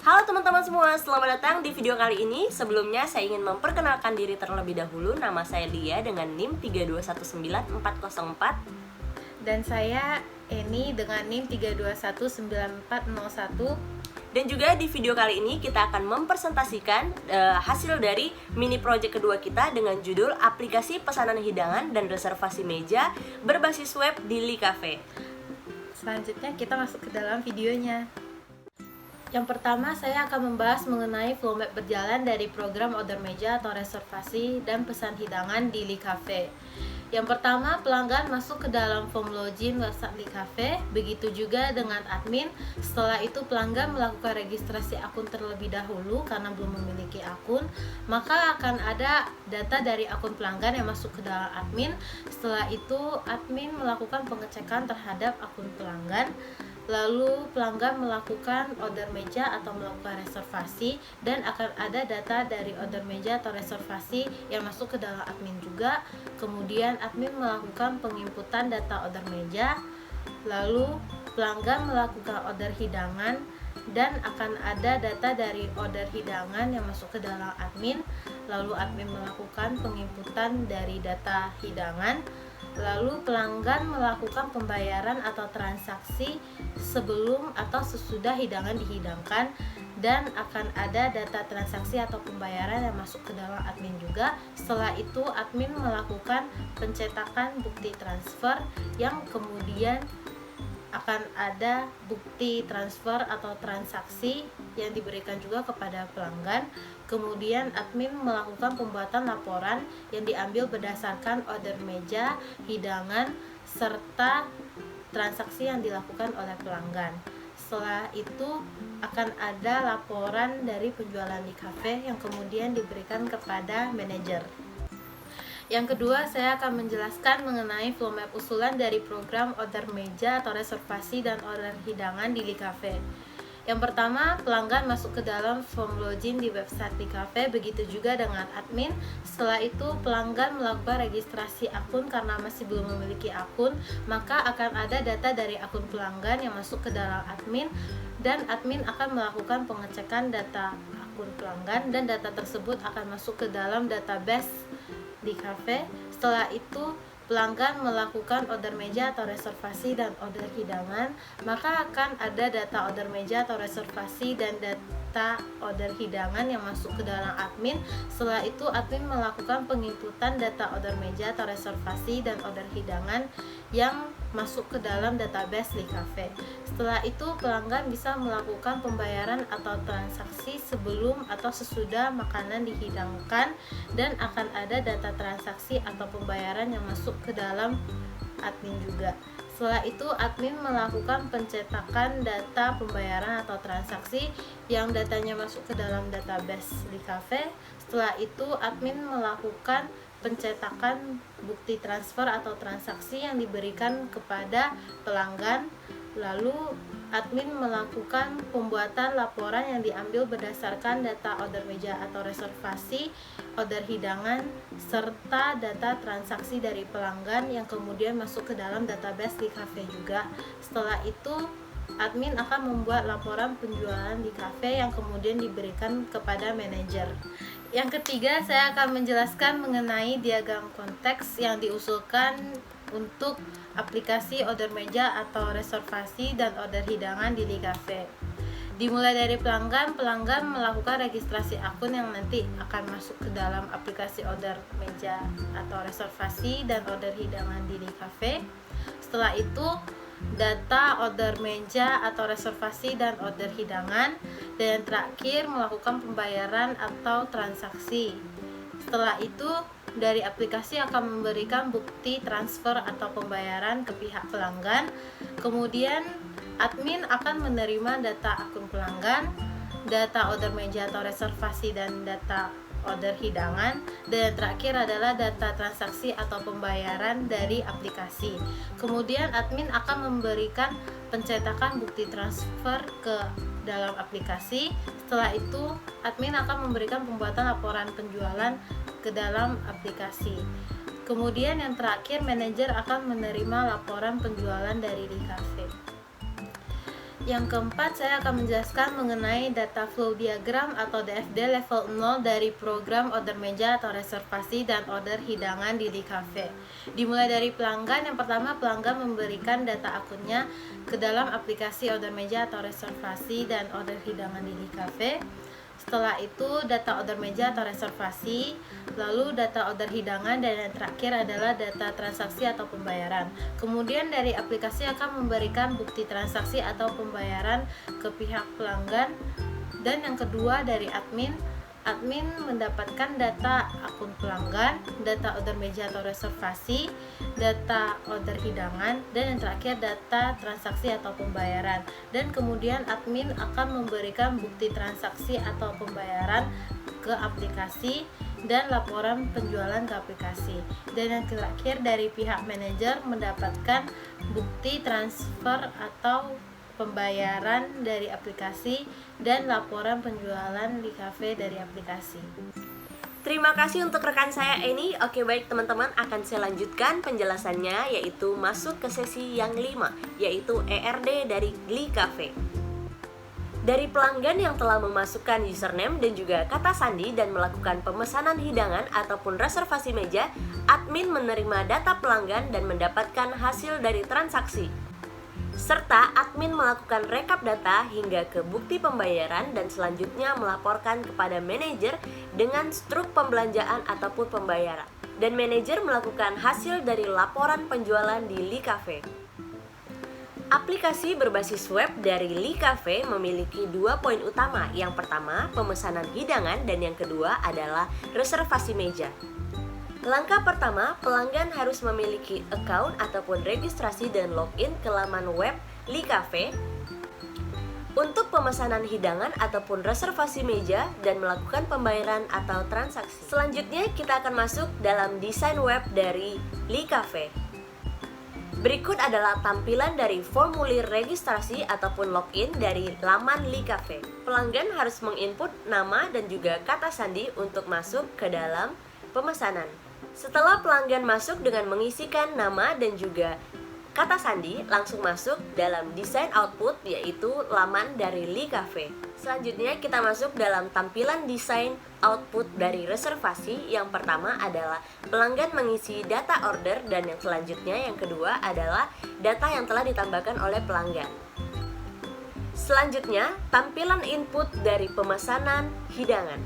Halo teman-teman semua, selamat datang di video kali ini. Sebelumnya saya ingin memperkenalkan diri terlebih dahulu. Nama saya Lia dengan NIM 3219404. Dan saya Eni dengan NIM 3219401. Dan juga di video kali ini kita akan mempresentasikan hasil dari mini project kedua kita dengan judul Aplikasi Pesanan Hidangan dan Reservasi Meja Berbasis Web di Li Cafe. Selanjutnya kita masuk ke dalam videonya. Yang pertama, saya akan membahas mengenai flow map berjalan dari program order meja atau reservasi dan pesan hidangan di Li Cafe. Yang pertama, pelanggan masuk ke dalam form login website Li Cafe, begitu juga dengan admin. Setelah itu pelanggan melakukan registrasi akun terlebih dahulu karena belum memiliki akun, maka akan ada data dari akun pelanggan yang masuk ke dalam admin. Setelah itu admin melakukan pengecekan terhadap akun pelanggan. Lalu pelanggan melakukan order meja atau melakukan reservasi, dan akan ada data dari order meja atau reservasi yang masuk ke dalam admin juga. Kemudian admin melakukan penginputan data order meja, lalu pelanggan melakukan order hidangan, dan akan ada data dari order hidangan yang masuk ke dalam admin. Lalu admin melakukan penginputan dari data hidangan. Lalu pelanggan melakukan pembayaran atau transaksi sebelum atau sesudah hidangan dihidangkan, dan akan ada data transaksi atau pembayaran yang masuk ke dalam admin juga. Setelah itu admin melakukan pencetakan bukti transfer yang kemudian akan ada bukti transfer atau transaksi yang diberikan juga kepada pelanggan. Kemudian admin melakukan pembuatan laporan yang diambil berdasarkan order meja, hidangan, serta transaksi yang dilakukan oleh pelanggan. Setelah itu akan ada laporan dari penjualan di cafe yang kemudian diberikan kepada manajer. Yang kedua, saya akan menjelaskan mengenai flow map usulan dari program order meja atau reservasi dan order hidangan di Li Cafe. Yang pertama, pelanggan masuk ke dalam form login di website Li Cafe, begitu juga dengan admin. Setelah itu pelanggan melakukan registrasi akun karena masih belum memiliki akun, maka akan ada data dari akun pelanggan yang masuk ke dalam admin, dan admin akan melakukan pengecekan data akun pelanggan, dan data tersebut akan masuk ke dalam database Li Cafe. Setelah itu pelanggan melakukan order meja atau reservasi dan order hidangan, maka akan ada data order meja atau reservasi dan data order hidangan yang masuk ke dalam admin. Setelah itu admin melakukan penginputan data order meja atau reservasi dan order hidangan yang masuk ke dalam database Li Cafe. Setelah itu pelanggan bisa melakukan pembayaran atau transaksi sebelum atau sesudah makanan dihidangkan, dan akan ada data transaksi atau pembayaran yang masuk ke dalam admin juga. Setelah itu admin melakukan pencetakan data pembayaran atau transaksi yang datanya masuk ke dalam database Li Cafe. Setelah itu admin melakukan pencetakan bukti transfer atau transaksi yang diberikan kepada pelanggan. Lalu admin melakukan pembuatan laporan yang diambil berdasarkan data order meja atau reservasi, order hidangan, serta data transaksi dari pelanggan yang kemudian masuk ke dalam database Li Cafe juga. Setelah itu admin akan membuat laporan penjualan di cafe yang kemudian diberikan kepada manajer. Yang ketiga, saya akan menjelaskan mengenai diagram konteks yang diusulkan untuk aplikasi order meja atau reservasi dan order hidangan di Li Cafe. Dimulai dari pelanggan melakukan registrasi akun yang nanti akan masuk ke dalam aplikasi order meja atau reservasi dan order hidangan di Li Cafe. Setelah itu data order meja atau reservasi dan order hidangan, dan yang terakhir melakukan pembayaran atau transaksi. Setelah itu dari aplikasi akan memberikan bukti transfer atau pembayaran ke pihak pelanggan. Kemudian admin akan menerima data akun pelanggan, data order meja atau reservasi dan data order hidangan, dan yang terakhir adalah data transaksi atau pembayaran dari aplikasi. Kemudian admin akan memberikan pencetakan bukti transfer ke dalam aplikasi. Setelah itu admin akan memberikan pembuatan laporan penjualan ke dalam aplikasi. Kemudian yang terakhir manajer akan menerima laporan penjualan dari Li Cafe. Yang keempat, saya akan menjelaskan mengenai data flow diagram atau DFD level 0 dari program order meja atau reservasi dan order hidangan di Cafe. Dimulai dari pelanggan. Yang pertama, pelanggan memberikan data akunnya ke dalam aplikasi order meja atau reservasi dan order hidangan di Cafe. Setelah itu data order meja atau reservasi, lalu data order hidangan, dan yang terakhir adalah data transaksi atau pembayaran. Kemudian dari aplikasi akan memberikan bukti transaksi atau pembayaran ke pihak pelanggan. Dan yang kedua dari admin mendapatkan data akun pelanggan, data order meja atau reservasi, data order hidangan, dan yang terakhir data transaksi atau pembayaran. Dan kemudian admin akan memberikan bukti transaksi atau pembayaran ke aplikasi dan laporan penjualan ke aplikasi. Dan yang terakhir dari pihak manajer mendapatkan bukti transfer atau pembayaran dari aplikasi dan laporan penjualan di Cafe dari aplikasi. Terima kasih untuk rekan saya ini. Oke, baik teman-teman, akan saya lanjutkan penjelasannya, yaitu masuk ke sesi yang 5, yaitu ERD dari Cafe. Dari pelanggan yang telah memasukkan username dan juga kata sandi dan melakukan pemesanan hidangan ataupun reservasi meja, admin menerima data pelanggan dan mendapatkan hasil dari transaksi. Serta admin melakukan rekap data hingga ke bukti pembayaran dan selanjutnya melaporkan kepada manajer dengan struk pembelanjaan ataupun pembayaran. Dan manajer melakukan hasil dari laporan penjualan di Cafe. Aplikasi berbasis web dari Cafe memiliki 2 poin utama. Yang pertama, pemesanan hidangan, dan yang kedua adalah reservasi meja. Langkah pertama, pelanggan harus memiliki account ataupun registrasi dan login ke laman web Cafe untuk pemesanan hidangan ataupun reservasi meja dan melakukan pembayaran atau transaksi. Selanjutnya, kita akan masuk dalam desain web dari Cafe. Berikut adalah tampilan dari formulir registrasi ataupun login dari laman Cafe. Pelanggan harus menginput nama dan juga kata sandi untuk masuk ke dalam pemesanan. Setelah pelanggan masuk dengan mengisikan nama dan juga kata sandi, langsung masuk dalam desain output, yaitu laman dari Cafe. Selanjutnya kita masuk dalam tampilan desain output dari reservasi. Yang pertama adalah pelanggan mengisi data order, dan yang selanjutnya yang kedua adalah data yang telah ditambahkan oleh pelanggan. Selanjutnya tampilan input dari pemesanan hidangan.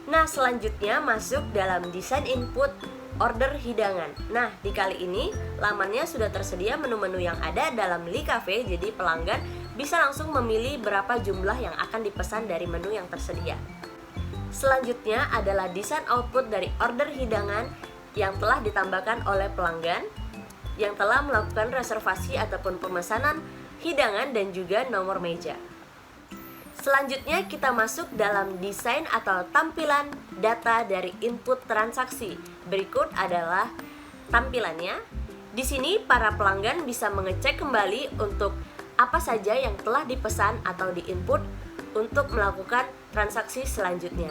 Nah, selanjutnya masuk dalam desain input order hidangan. Nah, di kali ini lamannya sudah tersedia menu-menu yang ada dalam Cafe, jadi pelanggan bisa langsung memilih berapa jumlah yang akan dipesan dari menu yang tersedia. Selanjutnya adalah desain output dari order hidangan yang telah ditambahkan oleh pelanggan yang telah melakukan reservasi ataupun pemesanan hidangan dan juga nomor meja. Selanjutnya kita masuk dalam desain atau tampilan data dari input transaksi. Berikut adalah tampilannya. Di sini para pelanggan bisa mengecek kembali untuk apa saja yang telah dipesan atau diinput untuk melakukan transaksi selanjutnya.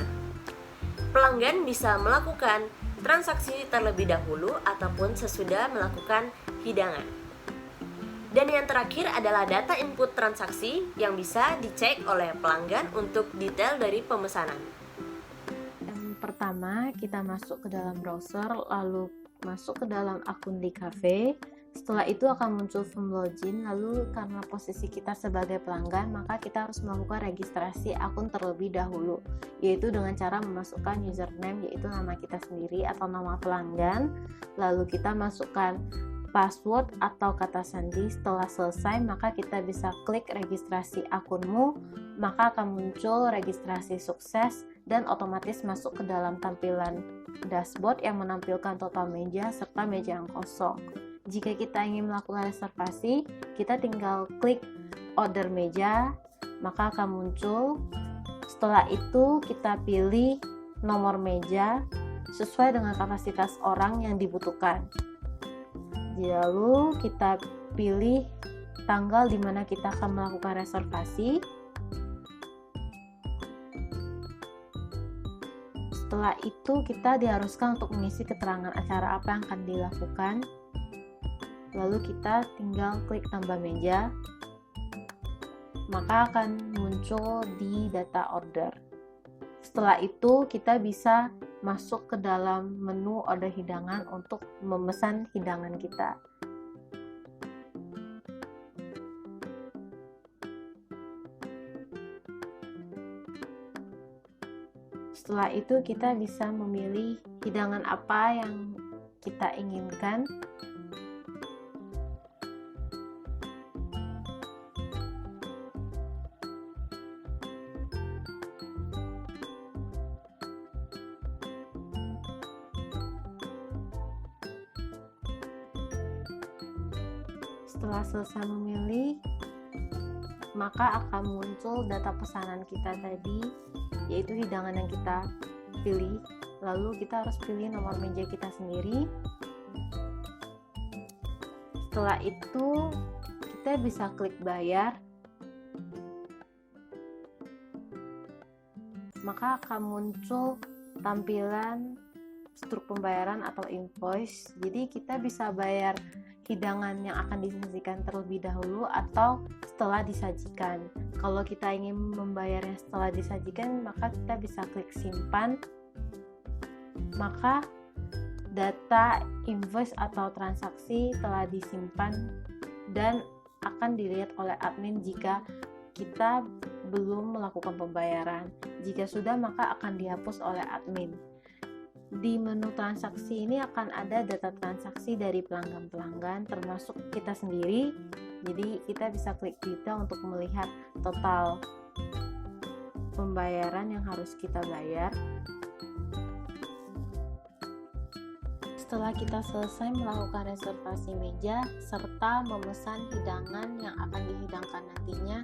Pelanggan bisa melakukan transaksi terlebih dahulu ataupun sesudah melakukan hidangan. Dan yang terakhir adalah data input transaksi yang bisa dicek oleh pelanggan untuk detail dari pemesanan. Yang pertama, kita masuk ke dalam browser, lalu masuk ke dalam akun Cafe. Setelah itu akan muncul form login, lalu karena posisi kita sebagai pelanggan, maka kita harus melakukan registrasi akun terlebih dahulu, yaitu dengan cara memasukkan username, yaitu nama kita sendiri atau nama pelanggan, lalu kita masukkan password atau kata sandi. Setelah selesai, maka kita bisa klik registrasi akunmu, maka akan muncul registrasi sukses dan otomatis masuk ke dalam tampilan dashboard yang menampilkan total meja serta meja yang kosong. Jika kita ingin melakukan reservasi, kita tinggal klik order meja, maka akan muncul. Setelah itu kita pilih nomor meja sesuai dengan kapasitas orang yang dibutuhkan. Lalu kita pilih tanggal di mana kita akan melakukan reservasi. Setelah itu kita diharuskan untuk mengisi keterangan acara apa yang akan dilakukan. Lalu kita tinggal klik tambah meja. maka akan muncul di data order. Setelah itu kita bisa masuk ke dalam menu order hidangan untuk memesan hidangan kita. Setelah itu kita bisa memilih hidangan apa yang kita inginkan. Setelah selesai memilih, maka akan muncul data pesanan kita tadi, yaitu hidangan yang kita pilih. Lalu kita harus pilih nomor meja kita sendiri. Setelah itu kita bisa klik bayar, maka akan muncul tampilan struk pembayaran atau invoice. Jadi kita bisa bayar hidangan yang akan disajikan terlebih dahulu atau setelah disajikan. Kalau kita ingin membayarnya setelah disajikan, maka kita bisa klik simpan. Maka data invoice atau transaksi telah disimpan dan akan dilihat oleh admin jika kita belum melakukan pembayaran. Jika sudah, maka akan dihapus oleh admin. Di menu transaksi ini akan ada data transaksi dari pelanggan-pelanggan termasuk kita sendiri. Jadi kita bisa klik detail untuk melihat total pembayaran yang harus kita bayar. Setelah kita selesai melakukan reservasi meja serta memesan hidangan yang akan dihidangkan nantinya,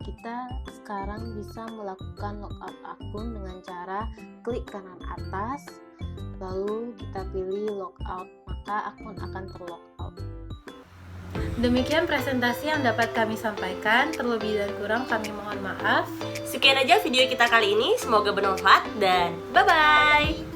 kita sekarang bisa melakukan logout akun dengan cara klik kanan atas, lalu kita pilih logout, maka akun akan terlogout. Demikian presentasi yang dapat kami sampaikan, terlebih dan kurang kami mohon maaf. Sekian aja video kita kali ini, semoga bermanfaat dan bye-bye!